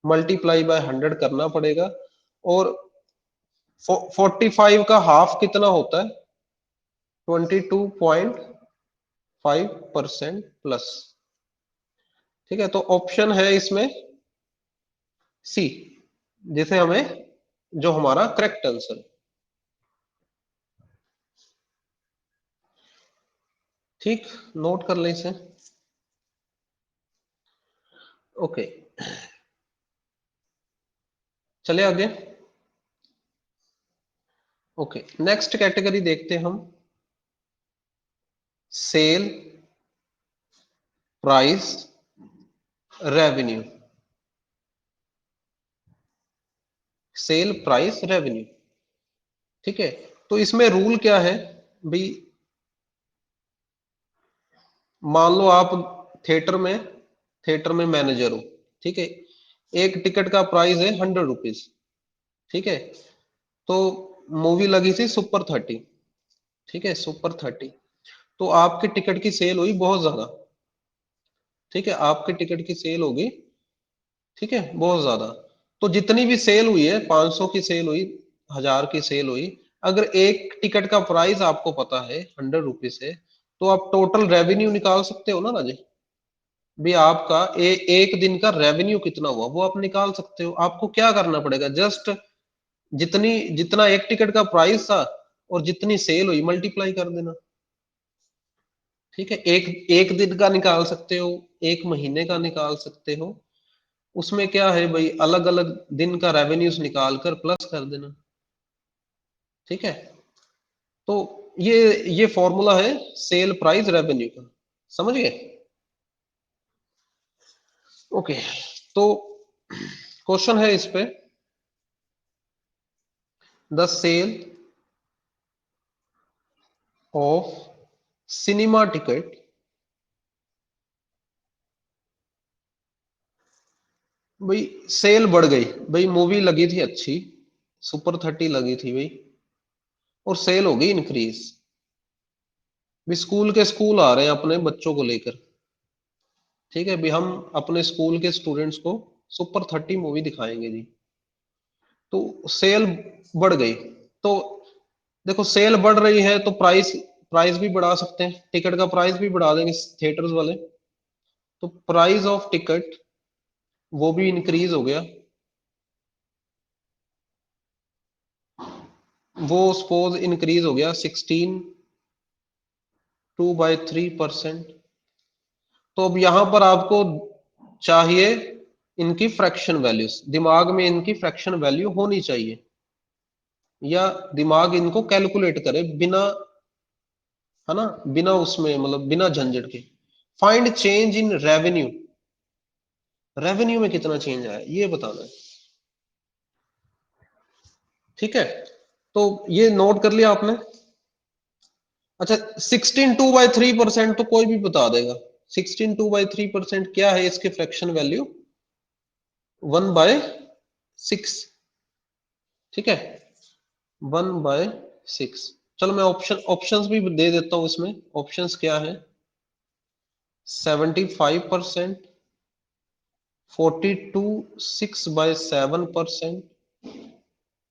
मल्टीप्लाई बाय 100 करना पड़ेगा। और 45 का हाफ कितना होता है 22.5% प्लस। ठीक है, तो ऑप्शन है इसमें सी, जिसे हमें, जो हमारा करेक्ट आंसर। ठीक, नोट कर लें इसे। ओके, चले आगे। ओके, नेक्स्ट कैटेगरी देखते हैं हम, sale price revenue. Sale price revenue, ठीक है। तो इसमें रूल क्या है भाई, मान लो आप थिएटर में थिएटर में मैनेजर हो, ठीक है। एक टिकट का प्राइस है 100 रुपीज, ठीक है। तो मूवी लगी थी सुपर 30, ठीक है सुपर 30। तो आपकी टिकट की सेल हुई बहुत ज्यादा, ठीक है, आपके टिकट की सेल होगी, ठीक है बहुत ज्यादा। तो जितनी भी सेल हुई है, 500 की सेल हुई, 1000 की सेल हुई, अगर एक टिकट का प्राइस आपको पता है 100 रुपीज है, तो आप टोटल रेवेन्यू निकाल सकते हो ना राजे। भी आपका एक दिन का रेवेन्यू कितना हुआ वो आप निकाल सकते हो। आपको क्या करना पड़ेगा, जस्ट जितनी जितना एक टिकट का प्राइस था और जितनी सेल हुई मल्टीप्लाई कर देना। ठीक है, एक एक दिन का निकाल सकते हो, एक महीने का निकाल सकते हो, उसमें क्या है भाई, अलग अलग दिन का रेवेन्यूज निकाल कर प्लस कर देना। ठीक है, तो ये फॉर्मूला है सेल प्राइस रेवेन्यू का, समझ गए। ओके, तो क्वेश्चन है इस पे, the sale of cinema ticket, भाई सेल बढ़ गई, भाई मूवी लगी थी अच्छी, सुपर 30 लगी थी भाई, और सेल हो गई इंक्रीज। भी स्कूल के स्कूल आ रहे हैं अपने बच्चों को लेकर, ठीक है, भी हम अपने स्कूल के स्टूडेंट्स को सुपर 30 मूवी दिखाएंगे जी। तो सेल बढ़ गई, तो देखो सेल बढ़ रही है तो प्राइस प्राइस भी बढ़ा सकते हैं, टिकट का प्राइस भी बढ़ा देंगे थिएटर्स वाले। तो प्राइस ऑफ टिकट वो भी इंक्रीज हो गया, वो सपोज इंक्रीज हो गया 16.2/3%। तो अब यहां पर आपको चाहिए इनकी फ्रैक्शन वैल्यूज, दिमाग में इनकी फ्रैक्शन वैल्यू होनी चाहिए, या दिमाग इनको कैलकुलेट करे बिना, है ना, बिना उसमें मतलब बिना झंझट के। Find change in revenue, revenue में कितना चेंज आया ये बताना है, ठीक है। तो ये नोट कर लिया आपने। अच्छा, 16.2/3% तो कोई भी बता देगा, 16.2/3% क्या है, इसके फ्रैक्शन वैल्यू 1/6, ठीक है, 1/6। चलो मैं ऑप्शंस भी दे देता हूं इसमें, ऑप्शंस क्या है, 75%, 42 6/7%,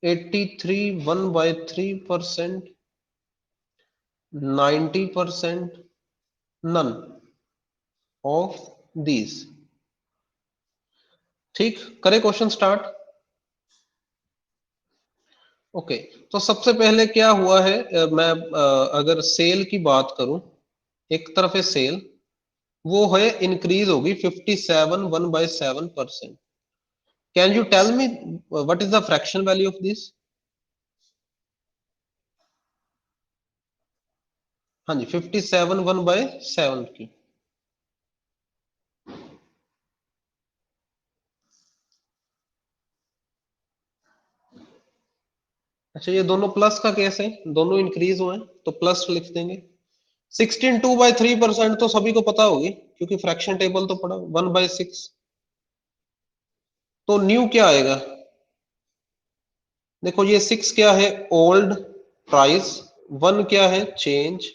83 1/3%, 90%, नन ऑफ दीज। ठीक, करे क्वेश्चन स्टार्ट। ओके, तो सबसे पहले क्या हुआ है, मैं अगर सेल की बात करूं, एक तरफ है सेल, वो है इंक्रीज होगी 57 1/7%। Can you tell me what is the fraction value of this? हाँ जी, 57 1/7 की। अच्छा, ये दोनों प्लस का केस है, दोनों इंक्रीज हुए हैं तो प्लस लिख देंगे। 16.2/3% तो सभी को पता होगी, क्योंकि फ्रैक्शन टेबल तो पढ़ा, 1/6। तो न्यू क्या आएगा, देखो ये 6 क्या है, ओल्ड प्राइस, 1 क्या है, चेंज,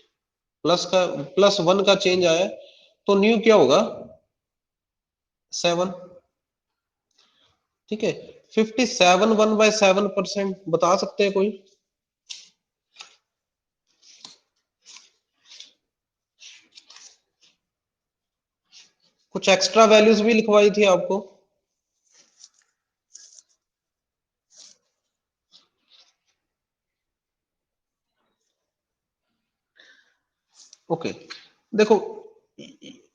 प्लस का +1 का चेंज आया, तो न्यू क्या होगा, 7, ठीक है। 57 1/7% बता सकते हैं कोई? कुछ एक्स्ट्रा वैल्यूज भी लिखवाई थी आपको। ओके, देखो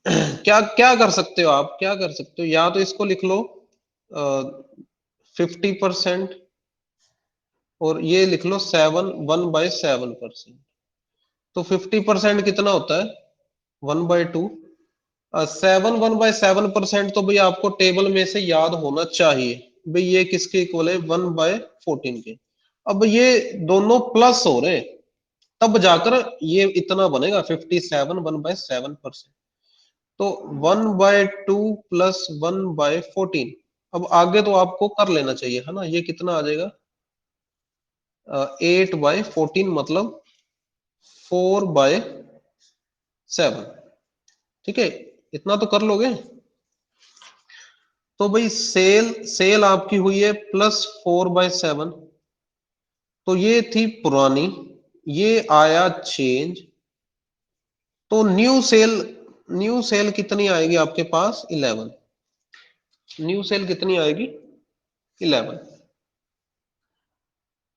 क्या क्या कर सकते हो आप, क्या कर सकते हो, या तो इसको लिख लो 50%, और ये लिख लो 7 1/7%। तो 50% कितना होता है, 1/2। 7 1/7% तो भाई आपको टेबल में से याद होना चाहिए, भाई ये किसके इक्वल है, 1/14 के। अब ये दोनों प्लस हो रहे हैं, तब जाकर ये इतना बनेगा 57 1/7%। तो 1/2 +1/14। अब आगे तो आपको कर लेना चाहिए, है ना, ये कितना आ जाएगा, 8/14 मतलब 4/7, ठीक है, इतना तो कर लोगे। तो भाई सेल सेल आपकी हुई है +4/7, तो ये थी पुरानी, ये आया चेंज, तो न्यू सेल कितनी आएगी आपके पास, 11। न्यू सेल कितनी आएगी, 11,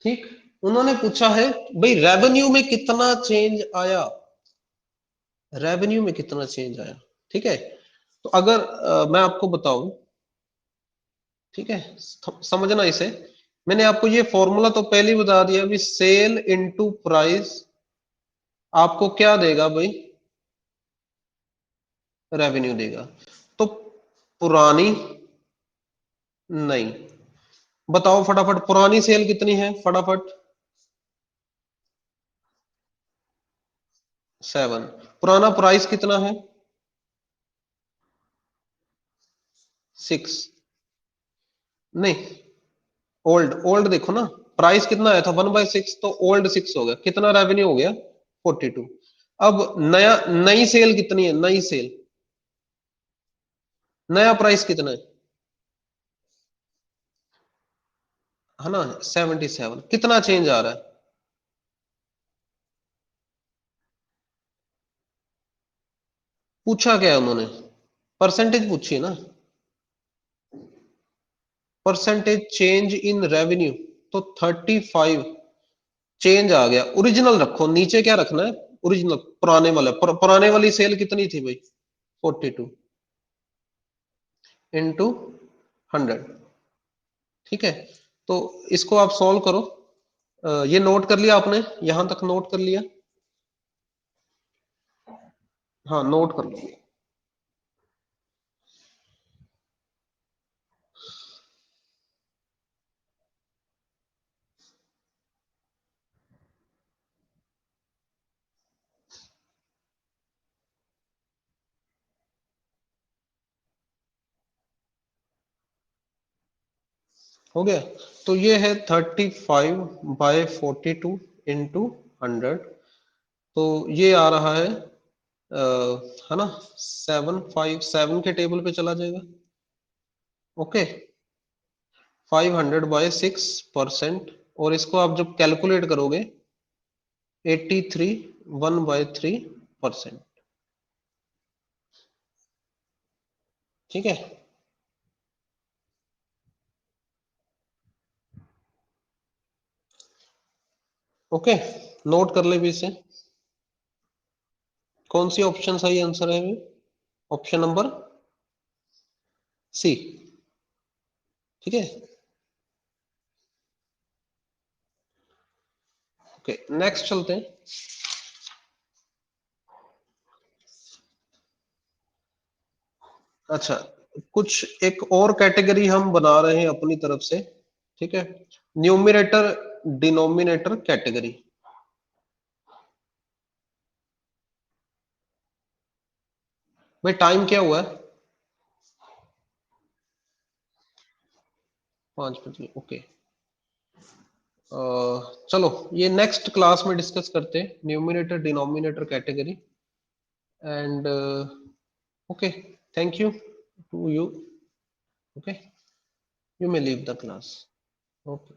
ठीक। उन्होंने पूछा है भाई रेवेन्यू में कितना चेंज आया, रेवेन्यू में कितना चेंज आया, ठीक है। तो अगर मैं आपको बताऊं, ठीक है, समझना इसे, मैंने आपको ये फॉर्मूला तो पहले ही बता दिया, भी सेल इनटू प्राइस आपको क्या देगा भाई, रेवेन्यू देगा। तो पुरानी नहीं। बताओ फटाफट, पुरानी सेल कितनी है फटाफट। 7। पुराना प्राइस कितना है। 6। नहीं, ओल्ड ओल्ड देखो ना, प्राइस कितना आया था 1/6, तो ओल्ड 6 हो गया, कितना रेवेन्यू हो गया 42। अब नया, नई सेल कितनी है, नई सेल, नया प्राइस कितना है। है ना 77, कितना चेंज आ रहा है। पूछा क्या है उन्होंने, परसेंटेज पूछी है ना, परसेंटेज चेंज इन रेवेन्यू, तो 35 चेंज आ गया। ओरिजिनल रखो, नीचे क्या रखना है, ओरिजिनल पुराने वाला, पुराने वाली सेल कितनी थी भाई, 42 इंटू 100। ठीक है, तो इसको आप सॉल्व करो। ये नोट कर लिया आपने, यहां तक नोट कर लिया। हाँ नोट कर लो। हो गया, तो ये है 35/42 इंटू 100। तो ये आ रहा है है ना 757 के टेबल पे चला जाएगा। ओके, 500/6%, और इसको आप जब कैलकुलेट करोगे 83 1/3%। ठीक है, ओके, नोट कर ले भी इसे। कौन सी ऑप्शन सही आंसर है, ऑप्शन नंबर सी। ठीक है, ओके, नेक्स्ट चलते हैं। अच्छा, कुछ एक और कैटेगरी हम बना रहे हैं अपनी तरफ से। ठीक है, न्यूमिनेटर डिनोमिनेटर कैटेगरी। भाई टाइम क्या हुआ है, 5 बजे, ओके। चलो, ये नेक्स्ट क्लास में डिस्कस करते हैं, numerator denominator category. And okay, thank you to you. Okay, you may leave the class. Okay.